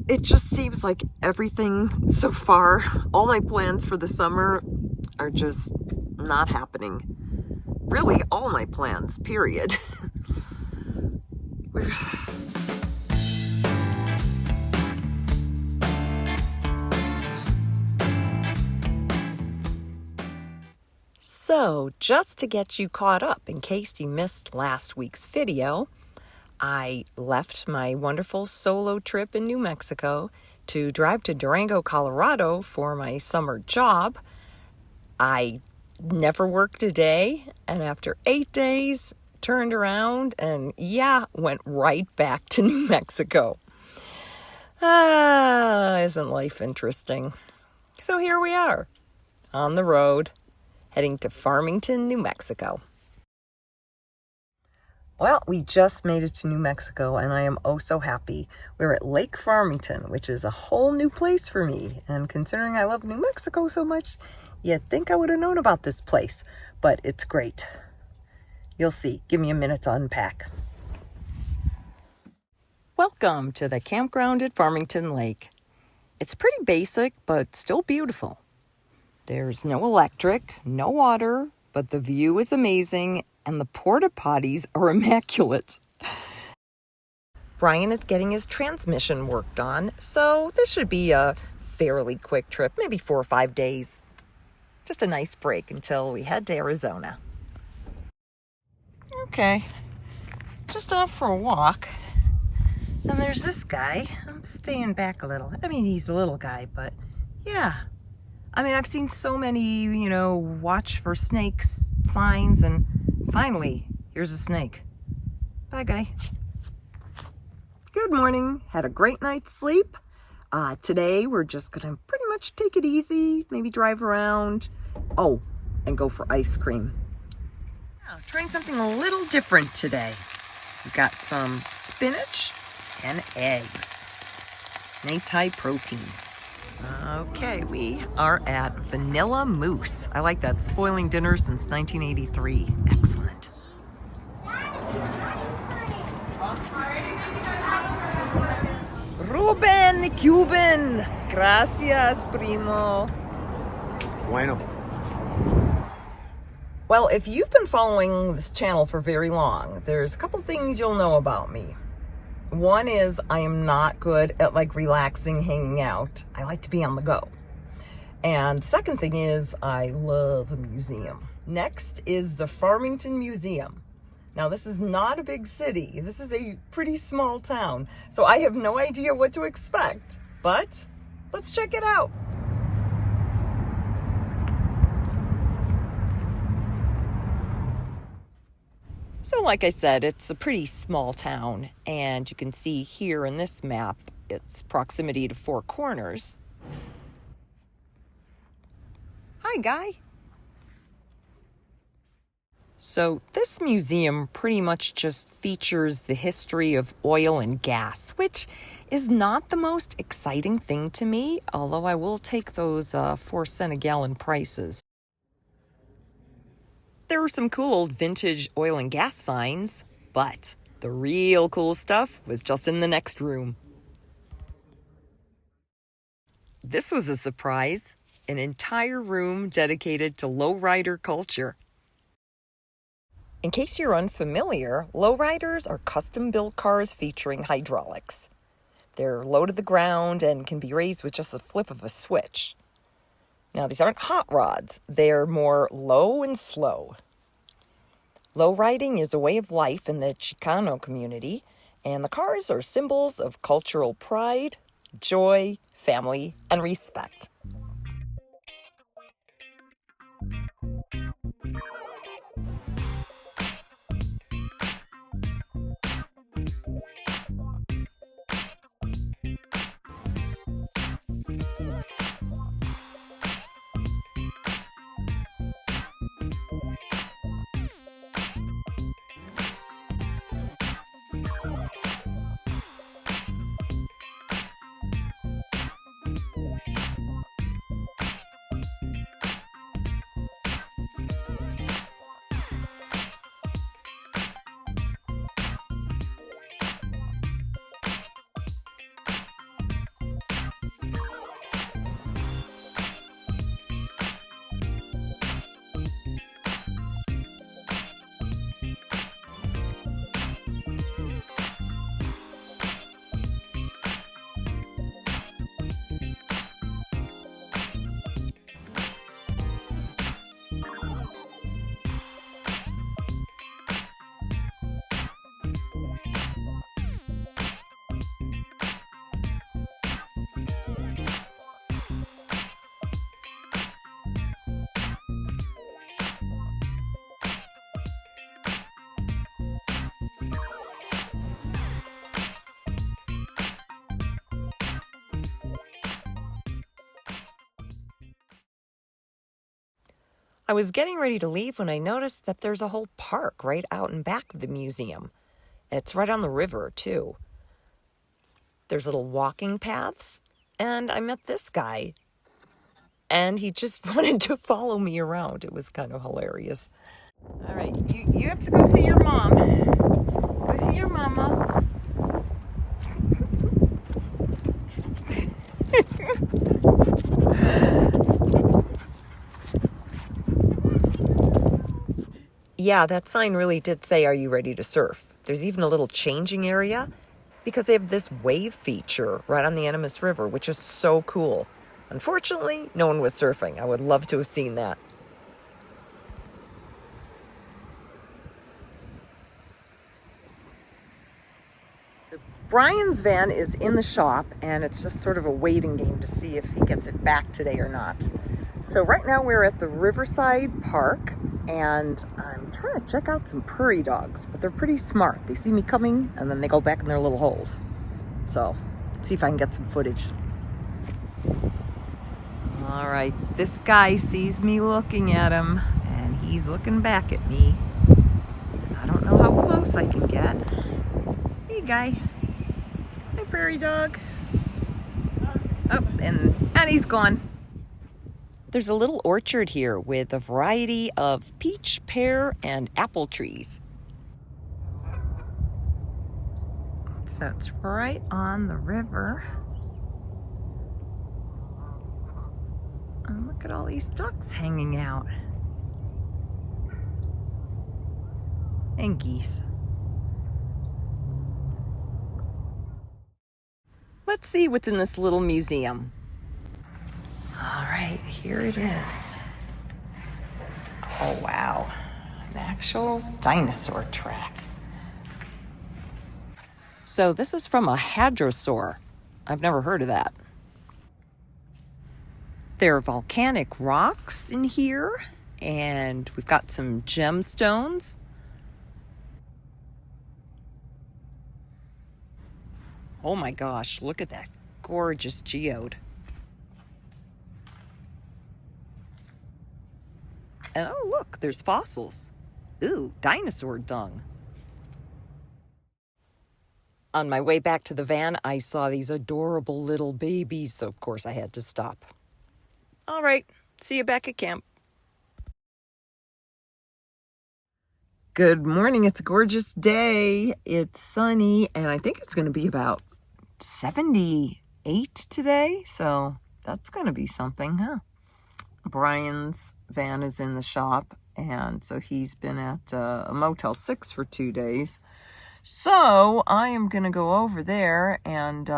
it just seems like everything so far, all my plans for the summer are just not happening. Really, all my plans, period. So, just to get you caught up in case you missed last week's video, I left my wonderful solo trip in New Mexico to drive to Durango, Colorado for my summer job. I never worked a day, and after 8 days, turned around and went right back to New Mexico. Isn't life interesting? So here we are, on the road, heading to Farmington, New Mexico. Well, we just made it to New Mexico, and I am oh so happy. We're at Lake Farmington, which is a whole new place for me. And considering I love New Mexico so much, you'd think I would have known about this place. But it's great. You'll see. Give me a minute to unpack. Welcome to the campground at Farmington Lake. It's pretty basic, but still beautiful. There's no electric, no water, but the view is amazing, and the porta potties are immaculate. Brian is getting his transmission worked on, so this should be a fairly quick trip, maybe 4 or 5 days. Just a nice break until we head to Arizona. Okay, just out for a walk. And there's this guy. I'm staying back a little. I mean, he's a little guy, but yeah. I mean, I've seen so many, watch for snakes signs, and finally, here's a snake. Bye, guy. Good morning. Had a great night's sleep. Today, we're just gonna pretty much take it easy, maybe drive around. Oh, and go for ice cream. Now, trying something a little different today. We've got some spinach and eggs. Nice high protein. Okay, we are at Vanilla Moose. I like that. Spoiling dinner since 1983. Excellent. Ruben the Cuban. Gracias, primo. Bueno. Well, if you've been following this channel for very long, there's a couple things you'll know about me. One is I am not good at relaxing, hanging out. I like to be on the go. And second thing is I love a museum. Next is the Farmington Museum. Now, this is not a big city. This is a pretty small town. So I have no idea what to expect, but let's check it out. So like I said, it's a pretty small town, and you can see here in this map, its proximity to 4 corners. Hi, guy. So this museum pretty much just features the history of oil and gas, which is not the most exciting thing to me, although I will take those 4-cent a gallon prices. There were some cool old vintage oil and gas signs, but the real cool stuff was just in the next room. This was a surprise, an entire room dedicated to lowrider culture. In case you're unfamiliar, lowriders are custom-built cars featuring hydraulics. They're low to the ground and can be raised with just a flip of a switch. Now, these aren't hot rods. They're more low and slow. Low riding is a way of life in the Chicano community, and the cars are symbols of cultural pride, joy, family, and respect. I was getting ready to leave when I noticed that there's a whole park right out in back of the museum. It's right on the river, too. There's little walking paths, and I met this guy, and he just wanted to follow me around. It was kind of hilarious. All right, you have to go see your mom. Go see your mama. Yeah, that sign really did say, "Are you ready to surf?" There's even a little changing area because they have this wave feature right on the Animas River, which is so cool. Unfortunately, no one was surfing. I would love to have seen that. So Brian's van is in the shop, and it's just sort of a waiting game to see if he gets it back today or not. So right now we're at the Riverside Park, and I'm trying to check out some prairie dogs, but they're pretty smart. They see me coming, and then they go back in their little holes. So let's see if I can get some footage. All right, this guy sees me looking at him, and he's looking back at me. And I don't know how close I can get. Hey, guy. Hi, prairie dog. Oh, and he's gone. There's a little orchard here with a variety of peach, pear, and apple trees. So it's right on the river. And look at all these ducks hanging out. And geese. Let's see what's in this little museum. All right, here it is. Oh, wow. An actual dinosaur track. So this is from a hadrosaur. I've never heard of that. There are volcanic rocks in here, and we've got some gemstones. Oh my gosh, look at that gorgeous geode. And oh look, there's fossils. Ooh, dinosaur dung. On my way back to the van, I saw these adorable little babies, so of course I had to stop. All right, see you back at camp. Good morning, it's a gorgeous day. It's sunny, and I think it's going to be about 78 today, so that's going to be something, huh? Brian's van is in the shop, and so he's been at a Motel 6 for 2 days. So I am going to go over there and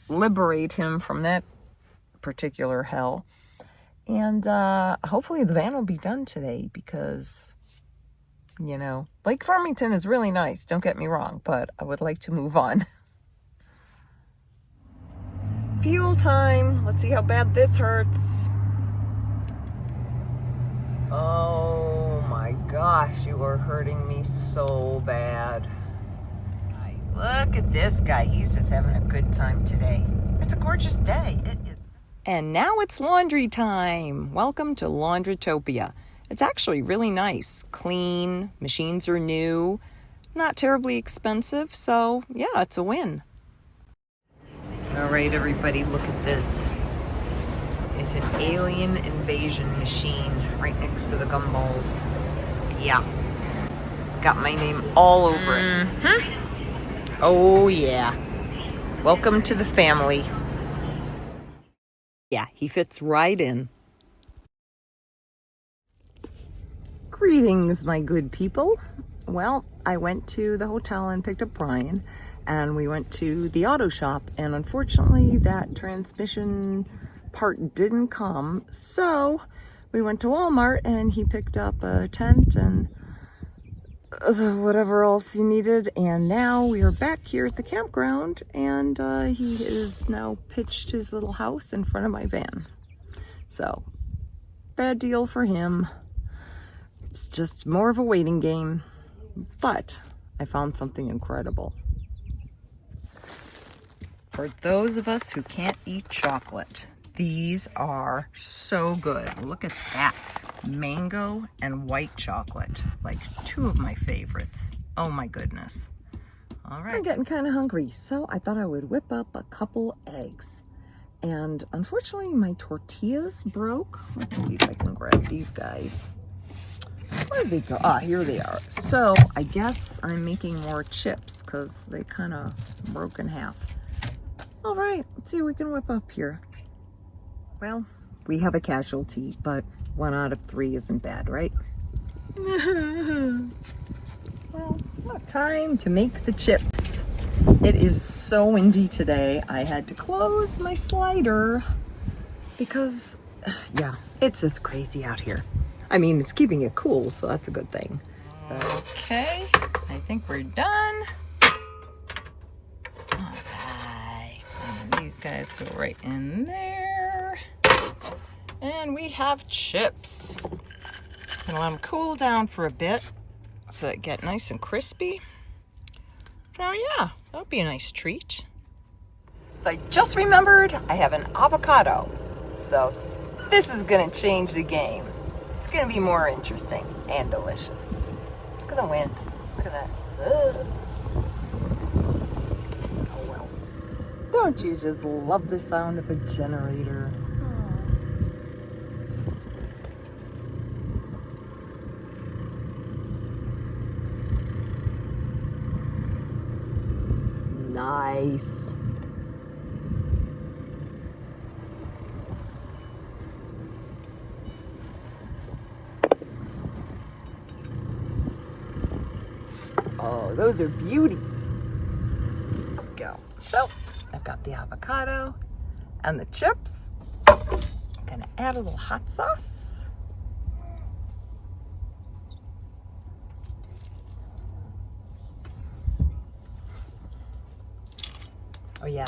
liberate him from that particular hell. And hopefully the van will be done today because, you know, Lake Farmington is really nice, don't get me wrong, but I would like to move on. Fuel time. Let's see how bad this hurts. Oh my gosh, you are hurting me so bad. Look at this guy. He's just having a good time today. It's a gorgeous day. It is. And now it's laundry time. Welcome to Laundrytopia. It's actually really nice. Clean. Machines are new. Not terribly expensive. So, yeah, it's a win. All right, everybody, look at this. It's an alien invasion machine right next to the gumballs. Yeah. Got my name all over it. Mm-hmm. Oh, yeah. Welcome to the family. Yeah, he fits right in. Greetings, my good people. Well, I went to the hotel and picked up Brian, and we went to the auto shop, and unfortunately that transmission part didn't come, so we went to Walmart, and he picked up a tent and whatever else he needed, and now we are back here at the campground, and he is now pitched his little house in front of my van. So, bad deal for him. It's just more of a waiting game, but I found something incredible. For those of us who can't eat chocolate, these are so good. Look at that. mango and white chocolate, like two of my favorites. Oh my goodness. All right. I'm getting kind of hungry, so I thought I would whip up a couple eggs. And unfortunately, my tortillas broke. Let's see if I can grab these guys. Where did they go? Ah, here they are. So I guess I'm making more chips because they kind of broke in half. All right, let's see what we can whip up here. Well, we have a casualty, but 1 out of 3 isn't bad, right? Well, time to make the chips. It is so windy today. I had to close my slider because, yeah, it's just crazy out here. I mean, it's keeping it cool, so that's a good thing. Okay, I think we're done. All right, and these guys go right in there. And we have chips. Gonna let them cool down for a bit so they get nice and crispy. Oh yeah, that'll be a nice treat. So I just remembered I have an avocado. So this is gonna change the game. It's gonna be more interesting and delicious. Look at the wind, look at that. Ugh. Oh well. Don't you just love the sound of a generator? Nice. Oh, those are beauties. There we go. So, I've got the avocado and the chips. I'm gonna add a little hot sauce. Oh yeah.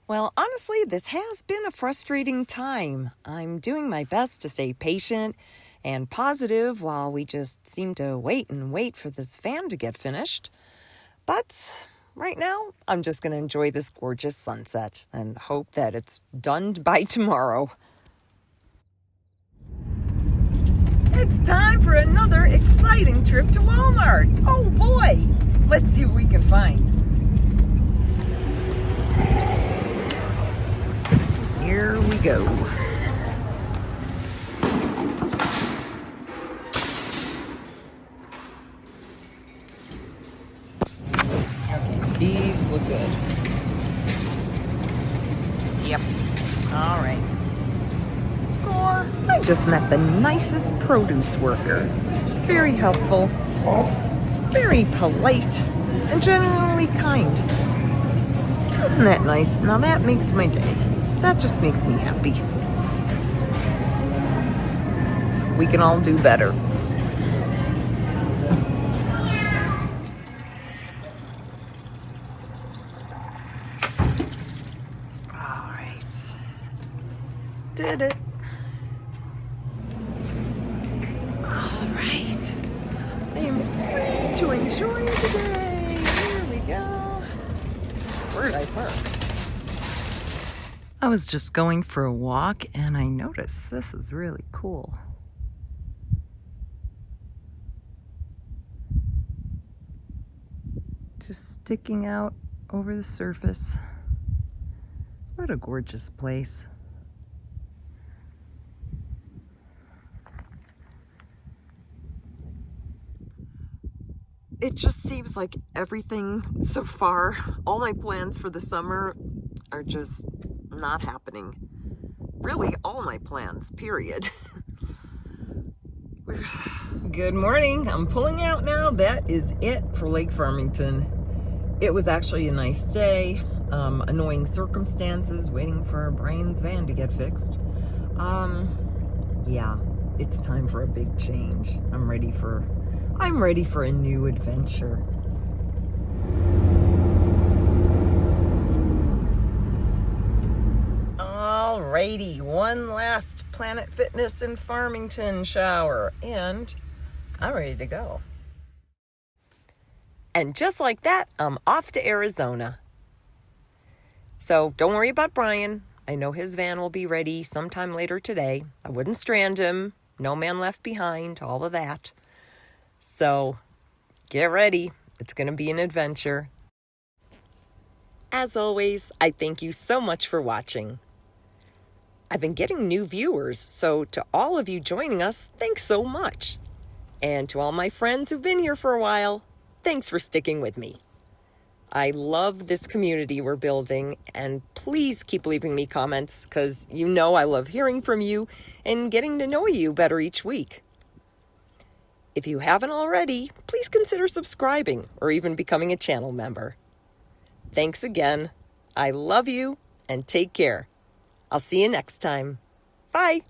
Well, honestly, this has been a frustrating time. I'm doing my best to stay patient and positive while we just seem to wait and wait for this van to get finished. But right now, I'm just going to enjoy this gorgeous sunset and hope that it's done by tomorrow. It's time for another exciting trip to Walmart. Oh boy! Let's see what we can find. Here we go. Okay, these look good. Yep. All right. Score. I just met the nicest produce worker. Very helpful, very polite, and generally kind. Isn't that nice? Now that makes my day. That just makes me happy. We can all do better. All right. Did it. All right. I am free to enjoy the day. Here we go. Where did I park? I was just going for a walk and I noticed this is really cool. Just sticking out over the surface. What a gorgeous place. It just seems like everything so far, all my plans for the summer are just not happening. Really, all my plans, period. Good morning. I'm pulling out now. That is it for Lake Farmington. It was actually a nice day. Annoying circumstances, waiting for Brian's van to get fixed. Yeah, it's time for a big change. I'm ready for a new adventure. Alrighty, one last Planet Fitness in Farmington shower, and I'm ready to go. And just like that, I'm off to Arizona. So don't worry about Brian. I know his van will be ready sometime later today. I wouldn't strand him. No man left behind, all of that. So get ready. It's going to be an adventure. As always, I thank you so much for watching. I've been getting new viewers, so to all of you joining us, thanks so much. And to all my friends who've been here for a while, thanks for sticking with me. I love this community we're building, and please keep leaving me comments because you know I love hearing from you and getting to know you better each week. If you haven't already, please consider subscribing or even becoming a channel member. Thanks again. I love you and take care. I'll see you next time. Bye.